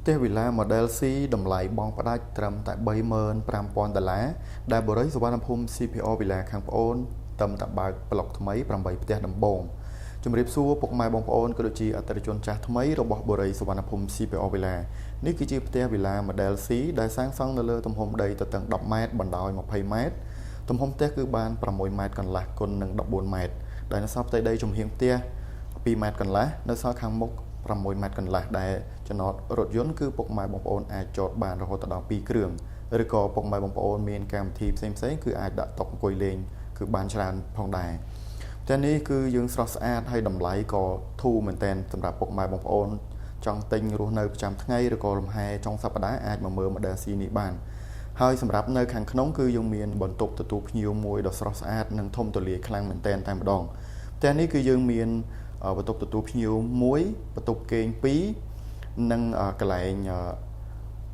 ផ្ទះវិឡា model C តម្លៃបងផ្ដាច់ត្រឹមតែ $35,000 ដែលបរិយាសវណ្ណភូមិ CPO វិឡាខាងប្អូនត្រឹមតែបើកប្លុកថ្មី8ផ្ទះដំបូងជំរាបសួរពុកម៉ែបងប្អូនក៏ដូចជាអតិថិជនចាស់ថ្មីរបស់បរិយាសវណ្ណភូមិ CPO វិឡានេះគឺជាផ្ទះវិឡា model C ដែលសាងសង់នៅលើទំហំដីទទឹង10ម៉ែត្របណ្ដោយ20ម៉ែត្រទំហំផ្ទះគឺបាន6ម៉ែត្រកន្លះគុណនឹង14ម៉ែត្រដែលនៅសល់ផ្ទៃដីជំហៀងផ្ទះ2ម៉ែត្រកន្លះនៅសល់ខាងមុខ6ម៉ែត្រកន្លះដែលចំណតរថយន្តគឺពុកម៉ែបងប្អូនអាចចតបានរហូតដល់2គ្រឿងឬក៏ពុកម៉ែបងប្អូនមានកម្មវិធីផ្សេងៗគឺអាចដាក់តុអង្គុយលេងគឺបានច្រើនផងដែរតែនេះគឺយើងស្រស់ស្អាតហើយតម្លៃក៏ធូរមែនទែនសម្រាប់ពុកម៉ែបងប្អូនចង់ទិញរស់នៅប្រចាំថ្ងៃឬក៏លំហែចុងសប្តាហ៍អាចមកមើល model C នេះបានហើយសម្រាប់នៅខាងក្នុងគឺយើងមានបន្ទប់ទទួលភ្ញៀវមួយដ៏ស្រស់ស្អាតនិងធំទូលាយខ្លាំងមែនទែនតែម្ដងតែនេះគឺយើងមានបន្ទប់ទទួលភ្ញៀវ1បន្ទប់គេង2និងកន្លែង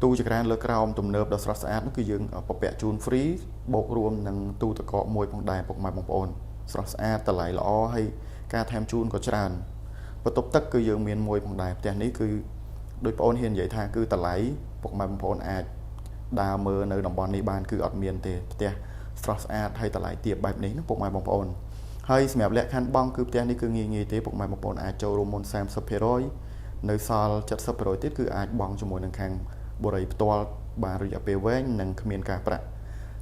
ទូចក្រានលើក្រោមទំនើបដ៏ស្រស់ស្អាតនោះគឺយើងពពាក់ជូន free បូករួមនឹងទូទឹកកកមួយផងដែរពុកម៉ែបងប្អូនស្រស់ស្អាតតម្លៃល្អហើយការថែមជូនក៏ច្រើនបន្ទប់ទឹកគឺយើងមានមួយផងដែរផ្ទះនេះគឺដោយបងប្អូនហ៊ាននិយាយថាគឺតម្លៃពុកម៉ែបងប្អូនអាចដើរមើលនៅតំបន់នេះបានគឺអត់មានទេផ្ទះស្រស់ស្អាតហើយតម្លៃទាបបែបនេះណាពុកម៉ែបងប្អូនហើយសម្រាប់លក្ខខណ្ឌបង់គឺផ្ទះនេះគឺងាយទេពុកម៉ែបងប្អូនអាចចូលរួមមុន 30% នៅសល់ 70% ទៀតគឺអាចបង់ជាមួយនឹងខាងបរិយាផ្ទាល់បានរយៈពេលវែងនិងគ្មានការប្រាក់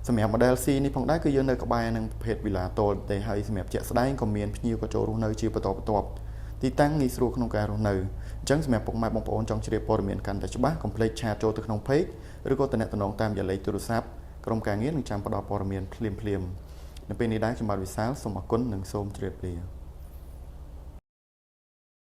សម្រាប់ model C នេះផងដែរគឺយើងនៅក្បែរនឹងប្រភេទវិឡាតូលទេហើយសម្រាប់ជាក់ស្ដែងក៏មានភ្ញៀវក៏ចូលរស់នៅជាបន្តបន្ទាប់ទីតាំងងាយស្រួលក្នុងការរស់នៅអញ្ចឹងសម្រាប់ពុកម៉ែបងប្អូនចង់ជ្រាបព័ត៌មានកាន់តែច្បាស់កុំភ្លេចឆាតចូលទៅក្នុង page ឬក៏ទំនាក់ទំនងតាមលេខទូរស័ព្ទក្រុមការងារនឹងចាំផ្ដល់ព័ត៌មានភ្លាមនៅពេលនេះដែរខ្ញុំបាទវិសាលសូមអរគុណនិងសូមជម្រាបលា